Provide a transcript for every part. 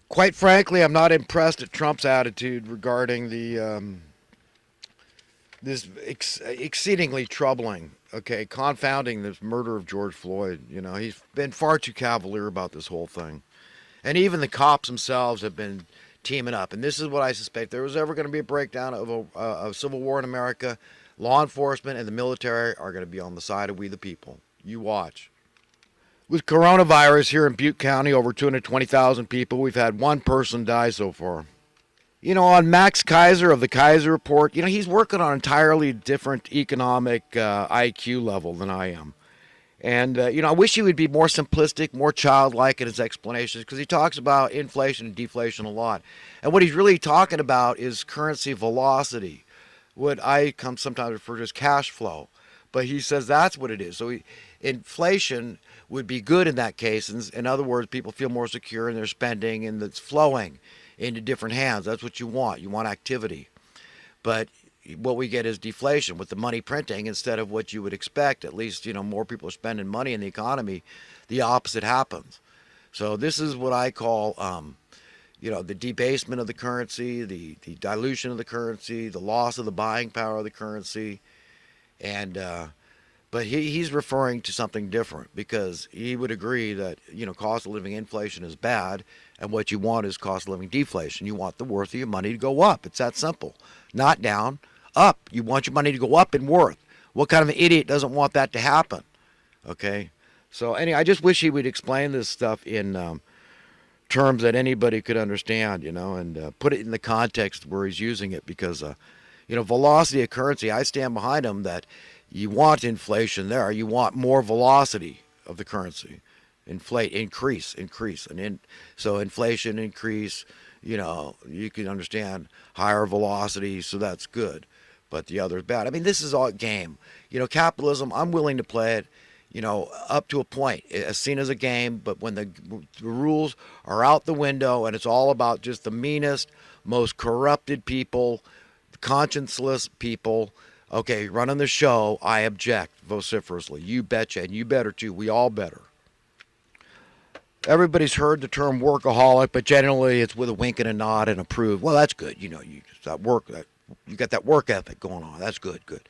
Quite frankly, I'm not impressed at Trump's attitude regarding this exceedingly troubling, okay, confounding this murder of George Floyd. You know, he's been far too cavalier about this whole thing. And even the cops themselves have been teaming up. And this is what I suspect. If there was ever going to be a breakdown of a civil war in America, law enforcement and the military are going to be on the side of we the people. You watch. With coronavirus here in Butte County, over 220,000 people, we've had one person die so far. You know, on Max Kaiser of the Kaiser Report, you know, he's working on an entirely different economic IQ level than I am. And, you know, I wish he would be more simplistic, more childlike in his explanations because he talks about inflation and deflation a lot. And what he's really talking about is currency velocity, what I come sometimes refer to as cash flow. But he says that's what it is. So inflation would be good in that case. In other words, people feel more secure in their spending and it's flowing into different hands. That's what you want. You want activity. But what we get is deflation with the money printing instead of what you would expect. At least, you know, more people are spending money in the economy. The opposite happens. So this is what I call, you know, the debasement of the currency, the dilution of the currency, the loss of the buying power of the currency. And but he's referring to something different because he would agree that, you know, cost of living inflation is bad, and what you want is cost of living deflation. You want the worth of your money to go up. It's that simple. Not down, up. You want your money to go up in worth. What kind of an idiot doesn't want that to happen? Okay? So anyway, I just wish he would explain this stuff in terms that anybody could understand, you know, and put it in the context where he's using it because, you know, velocity of currency, I stand behind him that you want inflation there. You want more velocity of the currency. Increase. So inflation increase, you know, you can understand higher velocity, so that's good. But the other is bad. I mean, this is all a game. You know, capitalism, I'm willing to play it, you know, up to a point. It's seen as a game, but when the rules are out the window and it's all about just the meanest, most corrupted people, conscienceless people, okay, running the show, I object vociferously. You betcha, and you better too. We all better. Everybody's heard the term workaholic, but generally it's with a wink and a nod and approve. Well, that's good. You know, you got that work ethic going on. That's good, good.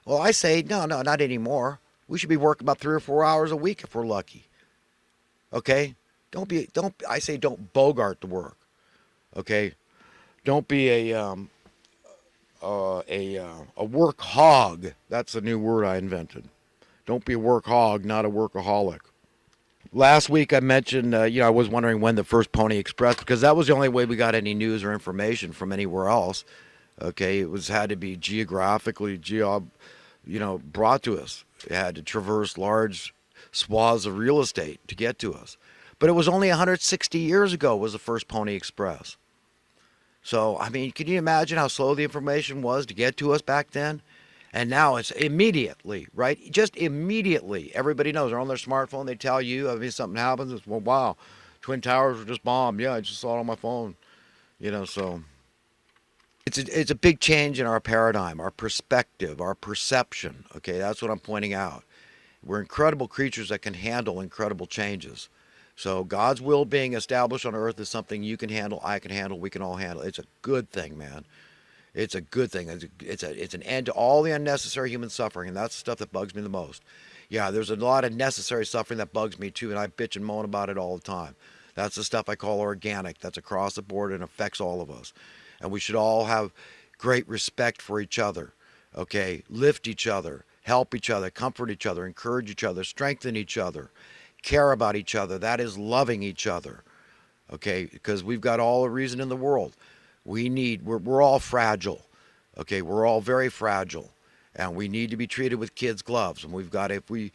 Well, I say no, not anymore. We should be working about 3 or 4 hours a week if we're lucky. Okay, I say don't bogart the work. Okay, don't be a work hog. That's a new word I invented. Don't be a work hog, not a workaholic. Last week I mentioned, you know, I was wondering when the first Pony Express, because that was the only way we got any news or information from anywhere else. Okay, it was had to be geographically, you know, brought to us. It had to traverse large swaths of real estate to get to us. But it was only 160 years ago was the first Pony Express. So, I mean, can you imagine how slow the information was to get to us back then? And now it's immediately, right? Just immediately. Everybody knows. They're on their smartphone. They tell you, I mean, something happens. It's, well, wow, Twin Towers were just bombed. Yeah, I just saw it on my phone. You know, so it's a big change in our paradigm, our perspective, our perception. Okay, that's what I'm pointing out. We're incredible creatures that can handle incredible changes. So God's will being established on earth is something you can handle, I can handle, we can all handle. It's a good thing, man. It's a good thing. It's an end to all the unnecessary human suffering, and that's the stuff that bugs me the most. Yeah, there's a lot of necessary suffering that bugs me too, and I bitch and moan about it all the time. That's the stuff I call organic. That's across the board and affects all of us. And we should all have great respect for each other. Okay, lift each other, help each other, comfort each other, encourage each other, strengthen each other, care about each other. That is loving each other. Okay, because we've got all the reason in the world. We're all fragile. Okay, we're all very fragile, and we need to be treated with kids' gloves. And we've got if we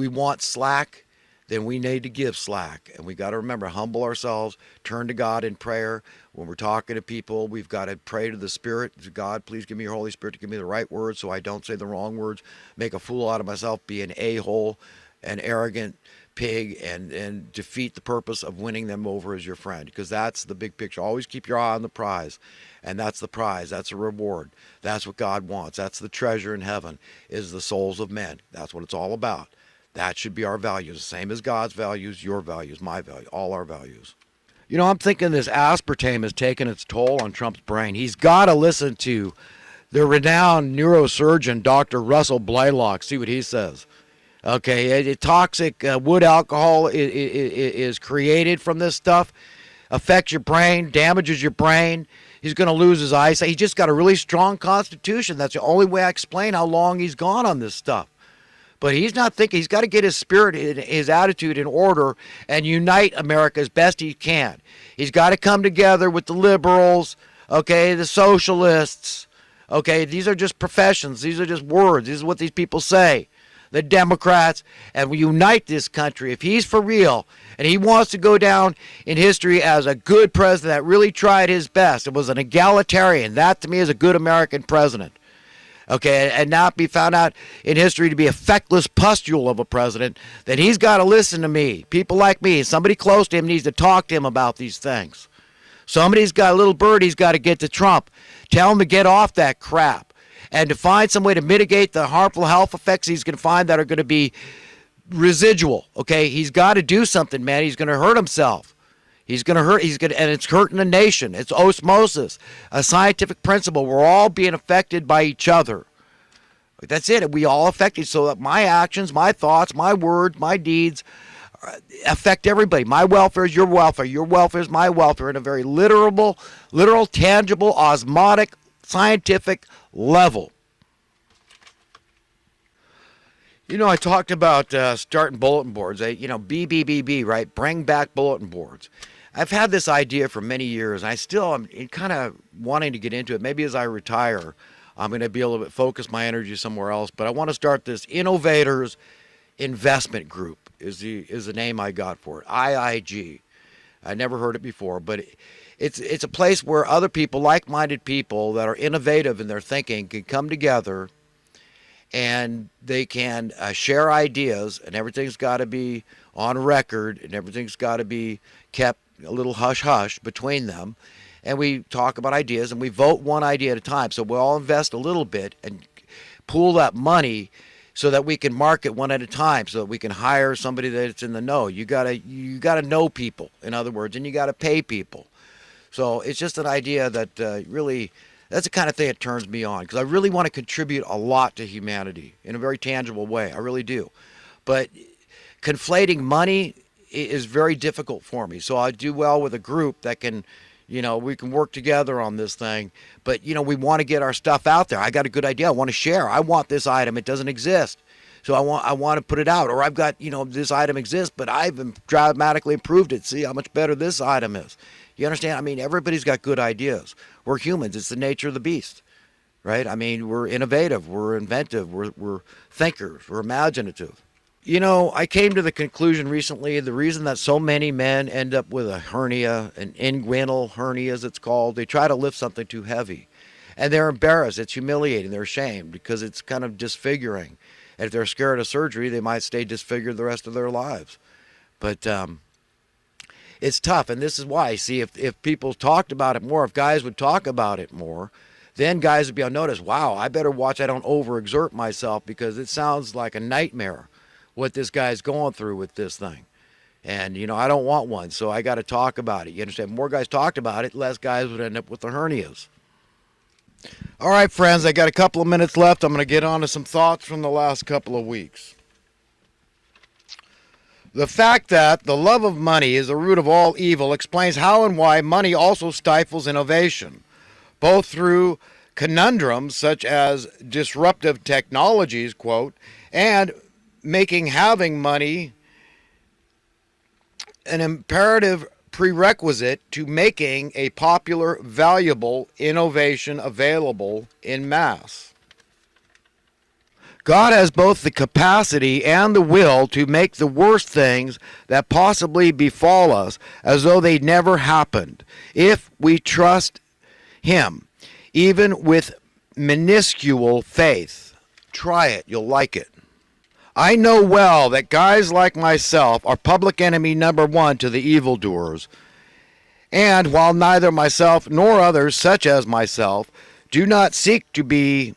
want slack, then we need to give slack. And we got to remember, humble ourselves, turn to God in prayer. When we're talking to people, we've got to pray to the Spirit. God, please give me your Holy Spirit to give me the right words so I don't say the wrong words, make a fool out of myself, be an a-hole, an arrogant pig, and defeat the purpose of winning them over as your friend, because that's the big picture. Always keep your eye on the prize, and that's the prize. That's a reward. That's what God wants. That's the treasure in heaven, is the souls of men. That's what it's all about. That should be our values, the same as God's values, your values, my value, all our values. You know, I'm thinking this aspartame has taken its toll on Trump's brain. He's got to listen to the renowned neurosurgeon, Dr. Russell Blaylock, see what he says. Okay, toxic wood alcohol is created from this stuff, affects your brain, damages your brain. He's going to lose his eyesight. He just got a really strong constitution. That's the only way I explain how long he's gone on this stuff. But he's not thinking. He's got to get his spirit, his attitude in order and unite America as best he can. He's got to come together with the liberals, okay, the socialists. Okay, these are just professions. These are just words. This is what these people say. The Democrats, and we unite this country. If he's for real and he wants to go down in history as a good president that really tried his best, it was an egalitarian. That to me is a good American president. Okay, and not be found out in history to be a feckless pustule of a president, then he's got to listen to me. People like me, somebody close to him needs to talk to him about these things. Somebody's got a little bird he's got to get to Trump. Tell him to get off that crap and to find some way to mitigate the harmful health effects he's going to find that are going to be residual. Okay, he's got to do something, man. He's going to hurt himself. He's going to hurt, and it's hurting the nation. It's osmosis, a scientific principle. We're all being affected by each other. That's it. We all affected. So that my actions, my thoughts, my words, my deeds affect everybody. My welfare is your welfare. Your welfare is my welfare in a very literal, tangible, osmotic, scientific level. You know, I talked about starting bulletin boards. BBBB, right? Bring back bulletin boards. I've had this idea for many years. I still am kind of wanting to get into it. Maybe as I retire, I'm going to be able to focus my energy somewhere else. But I want to start this Innovators Investment Group is the name I got for it. IIG. I never heard it before, but it's a place where other people, like-minded people that are innovative in their thinking, can come together and they can share ideas, and everything's got to be on record, and everything's got to be kept a little hush-hush between them. And we talk about ideas, and we vote one idea at a time. So we all invest a little bit and pool that money so that we can market one at a time, so that we can hire somebody that's in the know. You gotta know people, in other words, and you got to pay people. So it's just an idea that really, that's the kind of thing that turns me on, because I really want to contribute a lot to humanity in a very tangible way. I really do. But conflating money is very difficult for me. So I do well with a group that can, we can work together on this thing. But, we want to get our stuff out there. I got a good idea. I want to share. I want this item. It doesn't exist. So I want to put it out. Or I've got, this item exists, but I've dramatically improved it. See how much better this item is. You understand? I mean, everybody's got good ideas. We're humans. It's the nature of the beast, right? I mean, we're innovative. We're inventive. We're thinkers. We're imaginative. I came to the conclusion recently, the reason that so many men end up with a hernia, an inguinal hernia as it's called, they try to lift something too heavy. And they're embarrassed. It's humiliating. They're ashamed because it's kind of disfiguring. And if they're scared of surgery, they might stay disfigured the rest of their lives. But it's tough. And this is why, see, if people talked about it more, if guys would talk about it more, then guys would be on notice. Wow, I better watch I don't overexert myself, because it sounds like a nightmare what this guy's going through with this thing. And, I don't want one, so I got to talk about it. You understand? More guys talked about it, less guys would end up with the hernias. All right, friends, I got a couple of minutes left. I'm going to get on to some thoughts from the last couple of weeks. The fact that the love of money is the root of all evil explains how and why money also stifles innovation, both through conundrums such as disruptive technologies, quote, and making having money an imperative prerequisite to making a popular, valuable innovation available in mass. God has both the capacity and the will to make the worst things that possibly befall us as though they never happened, if we trust Him, even with minuscule faith. Try it, you'll like it. I know well that guys like myself are public enemy number one to the evildoers. And while neither myself nor others, such as myself, do not seek to be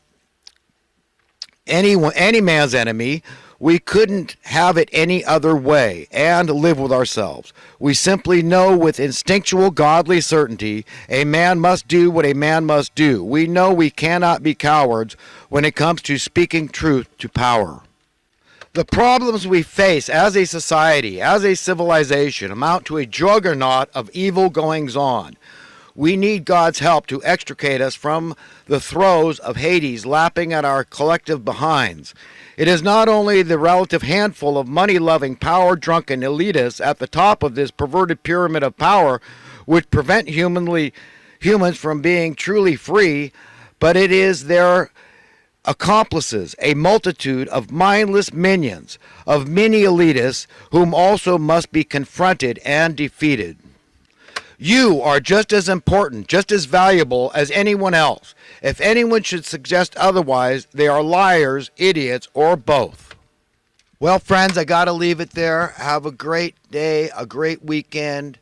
any man's enemy, We couldn't have it any other way and live with ourselves. We simply know with instinctual godly certainty a man must do what a man must do. We know we cannot be cowards when it comes to speaking truth to power. The problems we face as a society, as a civilization, amount to a juggernaut of evil goings on. We need God's help to extricate us from the throes of Hades lapping at our collective behinds. It is not only the relative handful of money-loving, power-drunken elitists at the top of this perverted pyramid of power which prevent humans from being truly free, but it is their accomplices, a multitude of mindless minions, of mini-elitists whom also must be confronted and defeated. You are just as important, just as valuable as anyone else. If anyone should suggest otherwise, they are liars, idiots, or both. Well, friends, I got to leave it there. Have a great day, a great weekend.